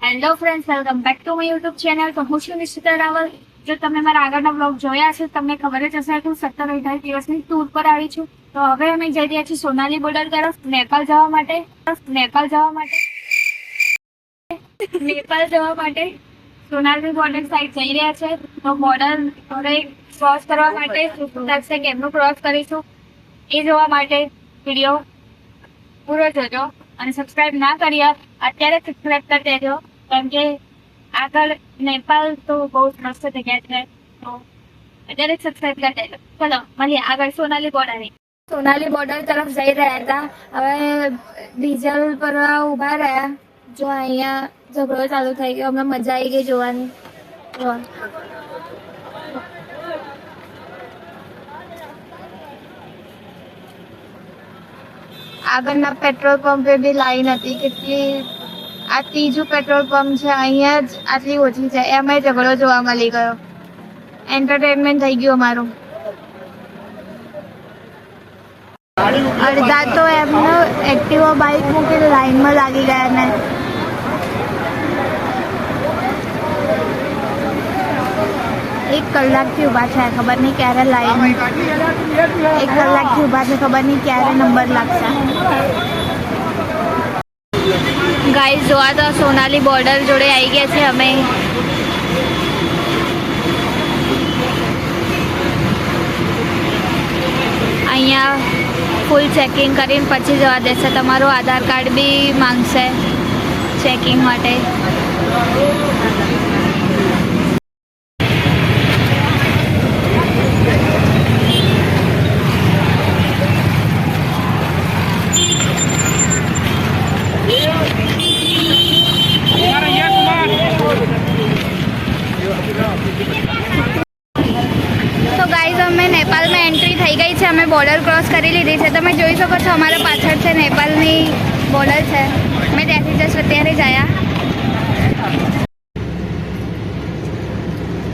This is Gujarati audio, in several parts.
Hello friends, welcome back to my YouTube channel. તો હું છું નિશિતા રાવલ. જો તમે મારા આગળના બ્લોગ જોયા છે તમને ખબર જ હશે કે હું 17-18 દિવસની ટૂર પર આવી છું. તો હવે અમે જઈ રહ્યા છીએ સોનાલી બોર્ડર તરફ નેપાળ જવા માટે સોનાલી બોર્ડર સાઈડ જઈ રહ્યા છે. તો બોર્ડર હવે ક્રોસ કરવા માટે શું લાગશે, કેમનું ક્રોસ કરીશું એ જોવા માટે વિડીયો પૂરો જોજો. અને સબસ્ક્રાઇબ ના કર્યા અત્યારે સબસ્ક્રાઇબ કરી દેજો, કેમ કે આગળ નેપાળ તો બહુ મસ્ત જગ્યા છે. તો અત્યારે સબસ્ક્રાઇબ કરી દેજો. ચલો મળીએ આગળ સોનાલી બોર્ડર તરફ જઈ રહ્યા હતા. હવે ડીઝલ પર ઉભા રહ્યા. જો અહીંયા ઝઘડો ચાલુ થઈ ગયો. અમને મજા આવી ગઈ જોવાની. આગળના પેટ્રોલ પંપે બી લાઈન હતી કેટલી. આ ત્રીજું પેટ્રોલ પંપ છે, અહીંયા જ આટલી ઓછી છે. એમાંય ઝઘડો જોવા મળી ગયો. એન્ટરટેનમેન્ટ થઈ ગયું અમારું. અડધા તો એમનો એક્ટિવા બાઇક મૂકીને લાઈનમાં લાગી ગયા ને. એક કલાકથી ઊભા છે, ખબર નહીં ક્યારે લાઈન. 1 કલાકથી ઊભા છે, ખબર નહીં ક્યારે નંબર લાગશે. ગાઈસ જોવા તો સોનાલી બોર્ડર જોડે આવી ગયા છે અમે. અહીંયા ફૂલ ચેકિંગ કરીને પછી જવા દેશે. તમારું આધાર કાર્ડ બી માંગશે ચેકિંગ માટે. અમે નેપાળમાં એન્ટ્રી થઈ ગઈ છે. અમે બોર્ડર ક્રોસ કરી લીધી છે. તમે જોઈ શકો છો અમારા પાછળ છે નેપાળની બોર્ડર છે. મેં ત્યાંથી જસ્ટ અત્યારે જ આવ્યા.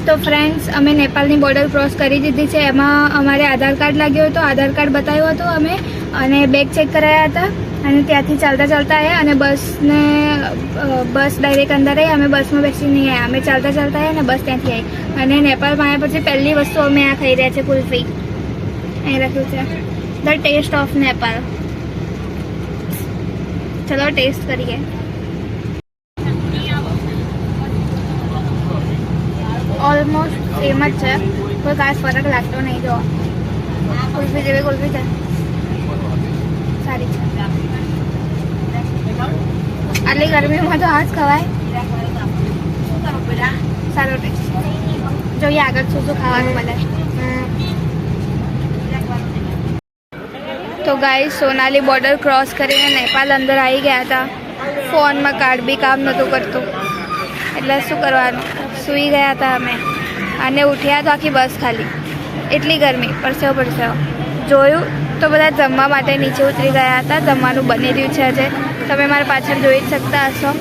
તો ફ્રેન્ડ્સ, અમે નેપાળની બોર્ડર ક્રોસ કરી દીધી છે. એમાં અમારે આધાર કાર્ડ લાગ્યો હતો, આધાર કાર્ડ બતાવ્યું હતું અમે, અને બેગ ચેક કરાયા હતા. અને ત્યાંથી ચાલતા આવ્યા અને બસ ડાયરેક્ટ અંદર આવી. અમે બસમાં બેસી નહીં આવ્યા, અમે ચાલતા આવ્યા અને બસ ત્યાંથી આવી. અને નેપાળમાં આવ્યા પછી પહેલી વસ્તુ અમે આ ખાઈ રહ્યા છે કુલ્ફી. અહીં લખ્યું છે ધ ટેસ્ટ ઓફ નેપાળ. ચલો ટેસ્ટ કરીએ. ઓલમોસ્ટ સેમ જ છે, કોઈ ખાસ ફરક લાગતો નહીં. જો કુલ્ફી જેવી કુલ્ફી છે, સારી છે. આટલી ગરમીમાં તો આ જ ખવાય. સારો ટેસ્ટ. જોઈએ આગળ શું ખાવાનું મળે. તો ગાઈસ સોનાલી બોર્ડર ક્રોસ કરીને નેપાળ અંદર આવી ગયા હતા. ફોનમાં કાર્ડ બી કામ નહોતું કરતું, એટલે શું કરવાનું, સૂઈ ગયા હતા અમે. અને ઉઠ્યા તો આખી બસ ખાલી. એટલી ગરમી, પરસેવો. જોયું તો બધા જમવા માટે નીચે ઉતરી ગયા હતા. જમવાનું બની રહ્યું છે હજે. તમે મારા પાછળ જોઈ જ શકતા હશો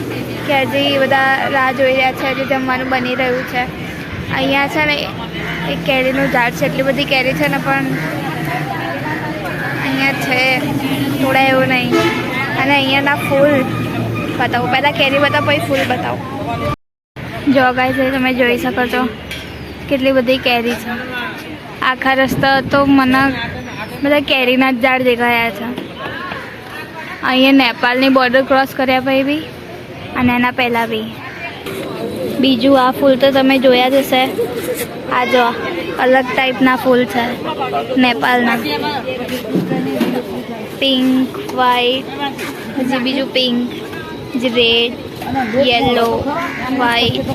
કે હજી બધા રાહ જોઈ રહ્યા છે. હજી જમવાનું બની રહ્યું છે. અહીંયા છે ને એક કેરીનું ઝાડ છે. એટલી બધી કેરી છે ને, પણ અહીંયા છે થોડા એવું નહીં. અને અહીંયાના ફૂલ બતાવું. પહેલાં કેરી બતાવો, પછી ફૂલ બતાવો. જો ગાઈસ તમે જોઈ શકો છો કેટલી બધી કેરી છે. આખા રસ્તા તો મને બધા કેરીના જ ઝાડ દેખાયા છે. અહીંયા નેપાળની બોર્ડર ક્રોસ કર્યા પછી બી અને એના પહેલાં બી. બીજું આ ફૂલ તો તમે જોયા જ હશે. આ જો અલગ ટાઈપના ફૂલ છે નેપાળના. પિંક, વ્હાઈટ, હજી બીજું પિંક, રેડ, યલો, વ્હાઈટ.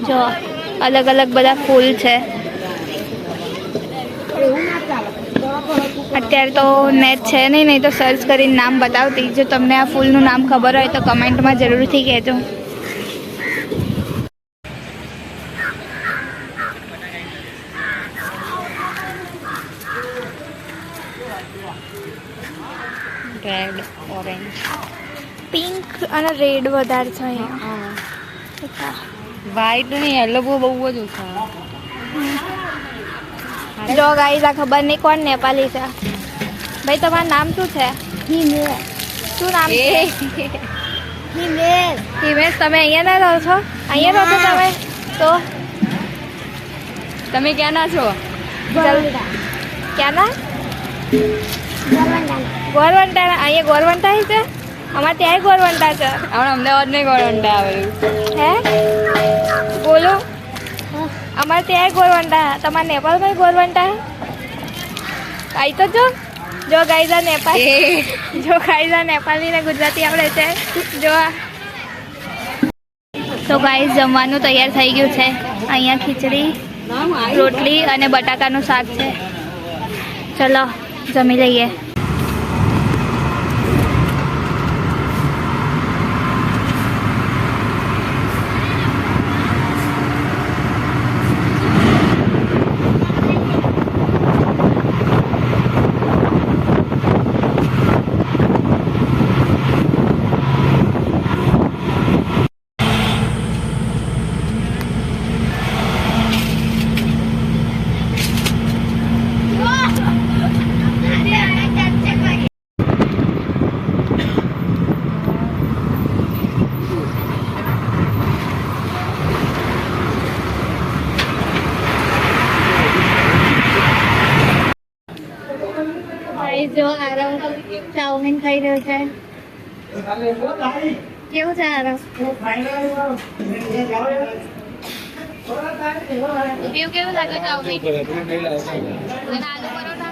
જો અલગ અલગ બધા ફૂલ છે. અત્યારે તો નેટ છે નહીં તો સર્ચ કરીને નામ બતાવતી. જો તમને આ ફૂલનું નામ ખબર હોય તો કમેન્ટમાં જરૂરથી કહેજો. રેડ, ઓરેન્જ, પિંક અને રેડ વધારે છે અહીંયા. વ્હાઈટ ને યલો બહુ જ ઓછા. જો ગાઈસ આ ખબર નહીં કોણ નેપાળી છે. ભાઈ તમારું નામ શું છે? શું નામ છે? હિમેશ તમે અહીંયા ના રહો છો? અહીંયા રહો છો તમે? તો તમે ક્યાંના છો? ક્યાંના? ગોરવંટા. અહીંયા ગોરવંટા છે? અમારે ત્યાં ગોરવંટા છે. આપણે અમદાવાદ નહીં ગોળવંટા આવેલું. હે બોલો અમારે ત્યાં ગોરવંટા. તમારે નેપાળમાં ગોરવંટા આઈ તો જો ગાઈઝા નેપાળ જો ગાઈઝા નેપાળી ને ગુજરાતી આવડે છે જો તો ગાઈઝ જમવાનું તૈયાર થઈ ગયું છે. અહીંયા ખીચડી રોટલી અને બટાકાનું શાક છે. ચલો જમી લઈએ. જો આરવ ચાઉમીન ખાઈ રહ્યો છે. કેવું છે આરવ? કેવું લાગે ચાઉમીન? અને આલુ પરોઠા